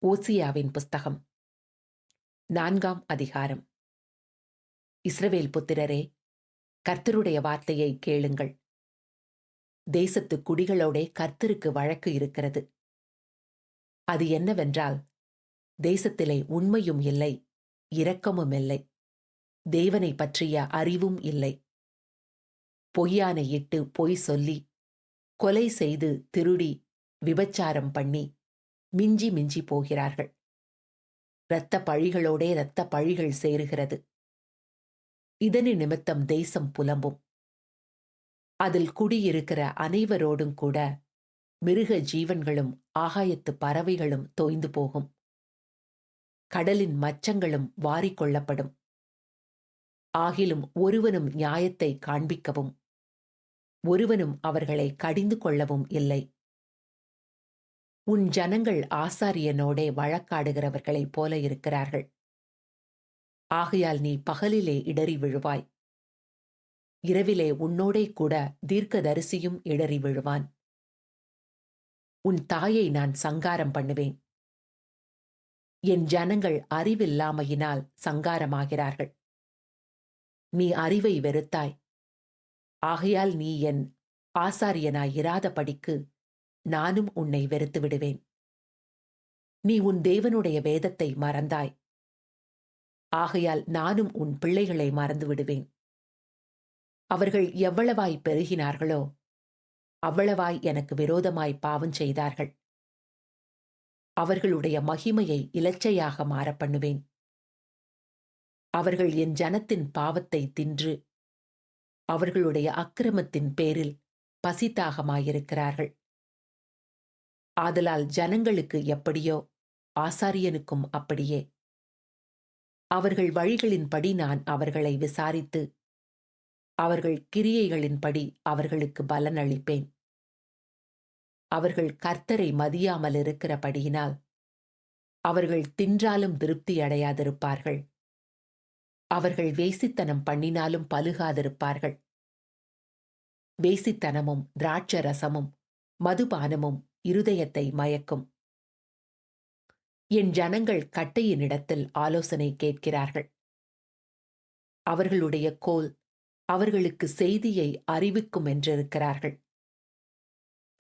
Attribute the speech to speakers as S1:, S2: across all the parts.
S1: ஓசியாவின் புஸ்தகம் 4ஆம் அதிகாரம். இஸ்ரவேல் புத்திரரே, கர்த்தருடைய வார்த்தையை கேளுங்கள். தேசத்து குடிகளோடே கர்த்தருக்கு வழக்கு இருக்கிறது. அது என்னவென்றால், தேசத்திலே உண்மையும் இல்லை, இரக்கமும் இல்லை, தேவனை பற்றிய அறிவும் இல்லை. பொய்யானையிட்டு பொய் சொல்லி, கொலை செய்து திருடி, விபச்சாரம் பண்ணி, மிஞ்சி மிஞ்சி போகிறார்கள். இரத்த பழிகளோடே இரத்த பழிகள் சேருகிறது. இதனி நிமித்தம் தேசம் புலம்பும். அதில் குடியிருக்கிற அனைவரோடும் கூட மிருக ஜீவன்களும் ஆகாயத்து பறவைகளும் தோய்ந்து போகும். கடலின் மச்சங்களும் வாரிக்கொள்ளப்படும். ஆகிலும் ஒருவனும் நியாயத்தை காண்பிக்கவும் ஒருவனும் அவர்களை கடிந்து கொள்ளவும் இல்லை. உன் ஜனங்கள் ஆசாரியனோடே வழக்காடுகிறவர்களைப் போல இருக்கிறார்கள். ஆகையால் நீ பகலிலே இடறி விழுவாய். இரவிலே உன்னோடே கூட தீர்க்கதரிசியும் இடறி விழுவான். உன் தாயை நான் சங்காரம் பண்ணுவேன். என் ஜனங்கள் அறிவில்லாமையினால் சங்காரமாகிறார்கள். நீ அறிவை வெறுத்தாய். ஆகையால் நீ என் ஆசாரியனாயிராதபடிக்கு நானும் உன்னை வெறுத்து விடுவேன். நீ உன் தேவனுடைய வேதத்தை மறந்தாய். ஆகையால் நானும் உன் பிள்ளைகளை மறந்து விடுவேன். அவர்கள் எவ்வளவாய் பெருகினார்களோ அவ்வளவாய் எனக்கு விரோதமாய் பாவம் செய்தார்கள். அவர்களுடைய மகிமையை இலச்சையாக மாறப் பண்ணுவேன். அவர்கள் என் ஜனத்தின் பாவத்தை தின்று அவர்களுடைய அக்கிரமத்தின் பேரில் பசித்தாகமாயிருக்கிறார்கள். ஆதலால் ஜனங்களுக்கு எப்படியோ ஆசாரியனுக்கும் அப்படியே. அவர்கள் வழிகளின்படி நான் அவர்களை விசாரித்து அவர்கள் கிரியைகளின்படி அவர்களுக்கு பலன் அளிப்பேன். அவர்கள் கர்த்தரை மதியாமல் இருக்கிறபடியினால் அவர்கள் தின்றாலும் திருப்தி அடையாதிருப்பார்கள். அவர்கள் வேசித்தனம் பண்ணினாலும் பலுகாதிருப்பார்கள். வேசித்தனமும் திராட்சரசமும் மதுபானமும் இருதயத்தை மயக்கும். என் ஜனங்கள் கட்டையினிடத்தில் ஆலோசனை கேட்கிறார்கள். அவர்களுடைய கோல் அவர்களுக்கு செய்தியை அறிவிக்கும் என்றிருக்கிறார்கள்.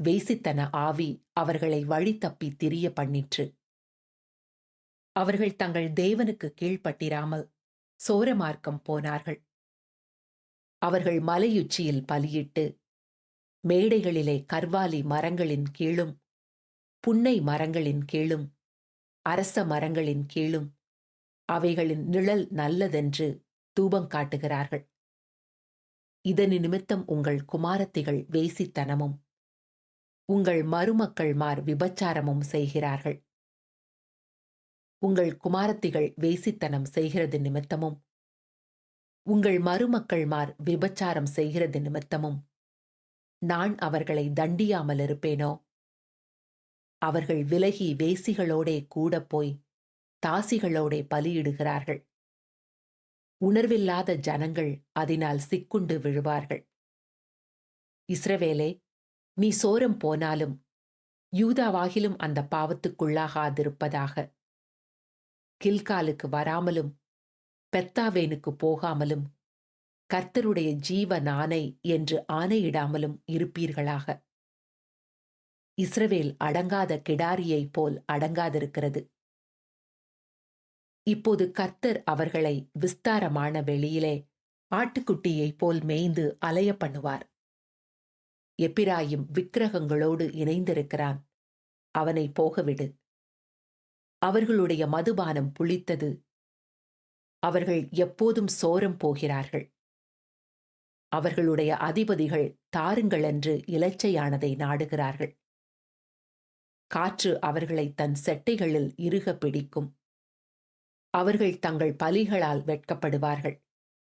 S1: வேசித்தன ஆவி அவர்களை வழி தப்பி திரிய பண்ணிற்று. அவர்கள் தங்கள் தேவனுக்கு கீழ்ப்பட்டிராமல் சோரமார்க்கம் போனார்கள். அவர்கள் மலையுச்சியில் பலியிட்டு மேடைகளிலே கர்வாலி மரங்களின் கீழும் புன்னை மரங்களின் கீழும் அரச மரங்களின் கீழும் அவைகளின் நிழல் நல்லதென்று தூபம் காட்டுகிறார்கள். இதனி நிமித்தம் உங்கள் குமாரத்திகள் வேசித்தனமும் உங்கள் மருமக்கள்மார் விபச்சாரமும் செய்கிறார்கள். உங்கள் குமாரத்திகள் வேசித்தனம் செய்கிறது நிமித்தமும் உங்கள் மருமக்கள்மார் விபச்சாரம் செய்கிறது நிமித்தமும் நான் அவர்களை தண்டியாமல் இருப்பேனோ? அவர்கள் விலகி வேசிகளோடே கூட போய் தாசிகளோடே பலியிடுகிறார்கள். உணர்வில்லாத ஜனங்கள் அதனால் சிக்குண்டு விழுவார்கள். இஸ்ரவேலே, நீ சோரம் போனாலும் யூதாவாகிலும் அந்த பாவத்துக்குள்ளாகாதிருப்பதாக. கில்காலுக்கு வராமலும் பெத்தாவேனுக்கு போகாமலும் கர்த்தருடைய ஜீவன் ஆணை என்று ஆணையிடாமலும் இருப்பீர்களாக. இஸ்ரவேல் அடங்காத கிடாரியைப் போல் அடங்காதிருக்கிறது. இப்போது கர்த்தர் அவர்களை விஸ்தாரமான வெளியிலே ஆட்டுக்குட்டியைப் போல் மேய்ந்து அலைய பண்ணுவார். எப்பிராயிம் விக்கிரகங்களோடு இணைந்திருக்கிறான், அவனை போகவிடு. அவர்களுடைய மதுபானம் புளித்தது. அவர்கள் எப்போதும் சோரம் போகிறார்கள். அவர்களுடைய அதிபதிகள் தாருங்களென்று இலச்சையானதை நாடுகிறார்கள். காற்று அவர்களை தன் செட்டைகளில் இறுக பிடிக்கும். அவர்கள் தங்கள் பலிகளால் வெட்கப்படுவார்கள்.